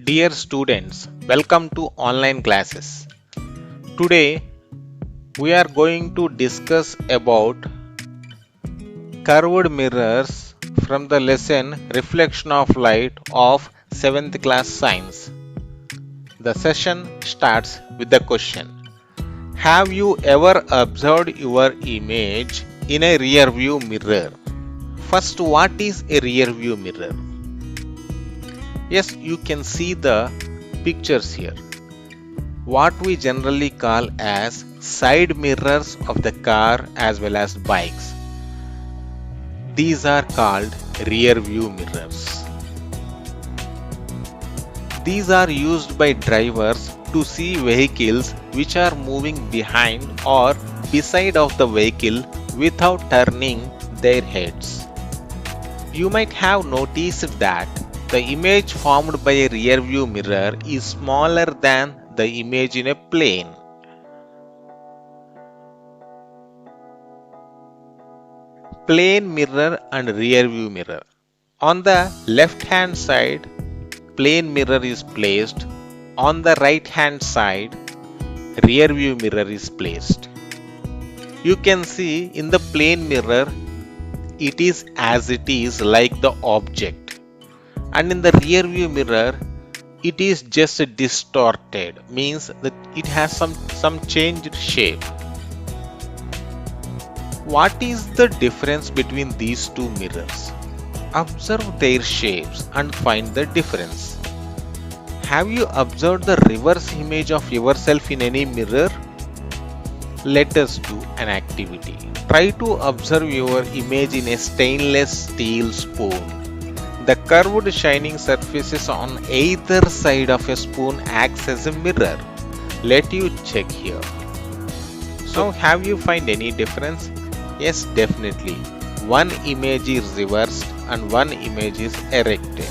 Dear students, welcome to online classes. Today we are going to discuss about curved mirrors from the lesson Reflection of Light of 7th class science. The session starts with the question: have you ever observed your image in a rear view mirror? First, what is a rear view mirror? Yes, you can see the pictures here. What we generally call as side mirrors of the car as well as bikes. These are called rear view mirrors. These are used by drivers to see vehicles which are moving behind or beside of the vehicle without turning their heads. You might have noticed that the image formed by a rear view mirror is smaller than the image in a plane. Plane mirror and rear view mirror. On the left hand side, plane mirror is placed. On the right hand side, rear view mirror is placed. You can see in the plane mirror, it is as it is like the object. And in the rear view mirror, it is just distorted, means that it has some changed shape. What is the difference between these two mirrors? Observe their shapes and find the difference. Have you observed the reverse image of yourself in any mirror? Let us do an activity. Try to observe your image in a stainless steel spoon. The curved shining surfaces on either side of a spoon acts as a mirror. Let you check here. So have you find any difference? Yes, definitely. One image is reversed and one image is erected.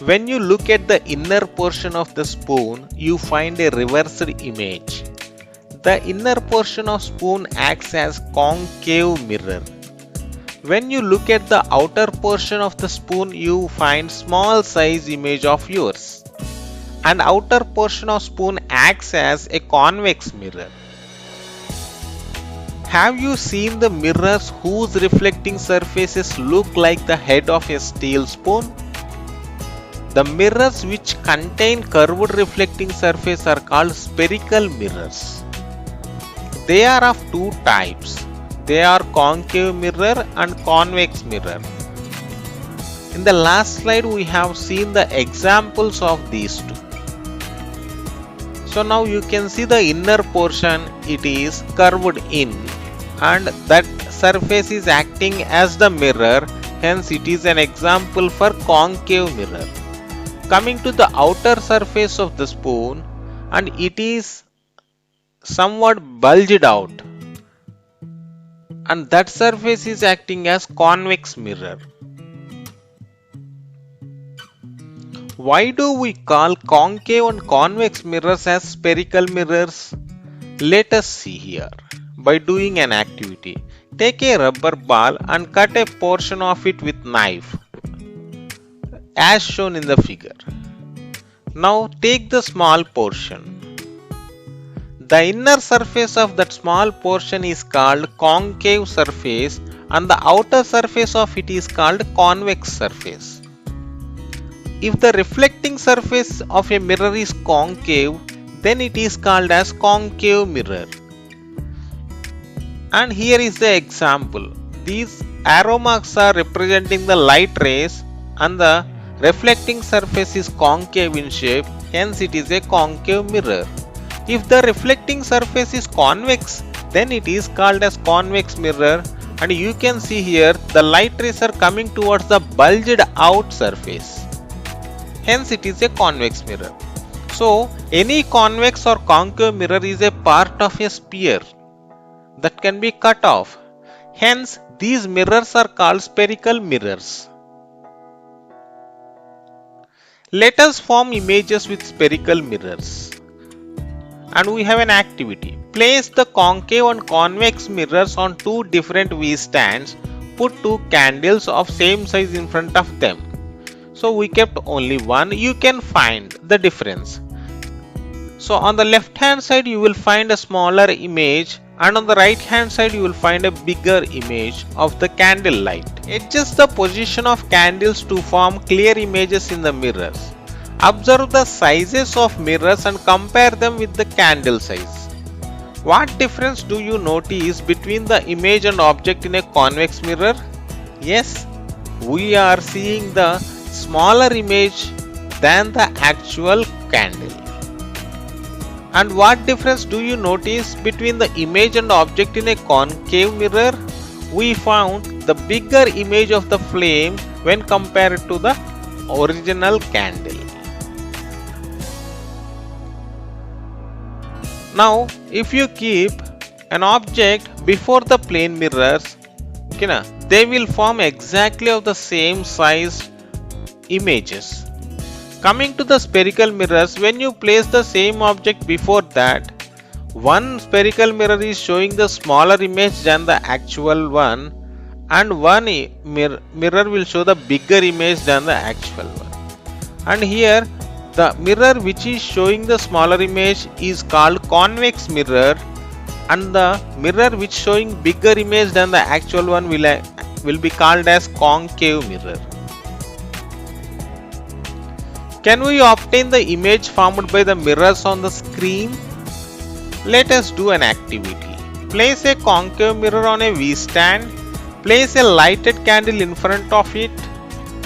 When you look at the inner portion of the spoon, you find a reversed image. The inner portion of spoon acts as concave mirror. When you look at the outer portion of the spoon, you find small size image of yours. And outer portion of spoon acts as a convex mirror. Have you seen the mirrors whose reflecting surfaces look like the head of a steel spoon? The mirrors which contain curved reflecting surface are called spherical mirrors. They are of two types. They are concave mirror and convex mirror. In the last slide, we have seen the examples of these two. So now you can see the inner portion, it is curved in, and that surface is acting as the mirror, hence it is an example for concave mirror. Coming to the outer surface of the spoon, and it is somewhat bulged out, and that surface is acting as convex mirror. Why do we call concave and convex mirrors as spherical mirrors? Let us see here by doing an activity. Take a rubber ball and cut a portion of it with knife as shown in the figure. Now take the small portion. The inner surface of that small portion is called concave surface and the outer surface of it is called convex surface. If the reflecting surface of a mirror is concave, then it is called as concave mirror. And here is the example. These arrow marks are representing the light rays and the reflecting surface is concave in shape, hence it is a concave mirror. If the reflecting surface is convex, then it is called as convex mirror, and you can see here the light rays are coming towards the bulged out surface. Hence it is a convex mirror. So any convex or concave mirror is a part of a sphere that can be cut off. Hence these mirrors are called spherical mirrors. Let us form images with spherical mirrors. And we have an activity. Place the concave and convex mirrors on two different V stands put two candles of same size in front of them. So we kept only one. You can find the difference. So on the left hand side you will find a smaller image, and on the right hand side you will find a bigger image of the candle light. Adjust the position of candles to form clear images in the mirrors. Observe the sizes of mirrors and compare them with the candle size. What difference do you notice between the image and object in a convex mirror? Yes, we are seeing the smaller image than the actual candle. And what difference do you notice between the image and object in a concave mirror? We found the bigger image of the flame when compared to the original candle. Now, if you keep an object before the plane mirrors, they will form exactly of the same size images. Coming to the spherical mirrors, when you place the same object before that, one spherical mirror is showing the smaller image than the actual one, and one mirror will show the bigger image than the actual one. And here the mirror which is showing the smaller image is called convex mirror, and the mirror which showing bigger image than the actual one will be called as concave mirror. Can we obtain the image formed by the mirrors on the screen? Let us do an activity. Place a concave mirror on a V-stand. Place a lighted candle in front of it.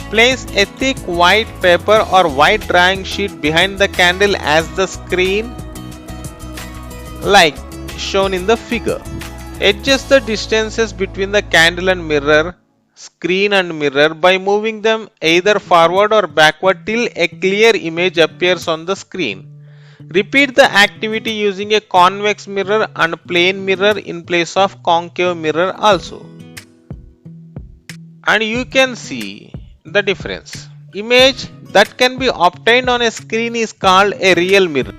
Place a thick white paper or white drawing sheet behind the candle as the screen, like shown in the figure. Adjust the distances between the candle and mirror, screen and mirror by moving them either forward or backward till a clear image appears on the screen. Repeat the activity using a convex mirror and plane mirror in place of concave mirror also. And you can see the difference. Image that can be obtained on a screen is called a real mirror.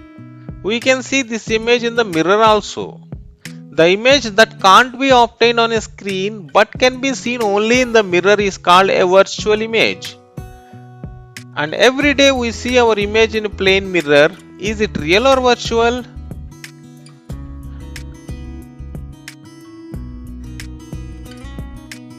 We can see this image in the mirror also. The image that can't be obtained on a screen but can be seen only in the mirror is called a virtual image. And every day we see our image in a plane mirror. Is it real or virtual?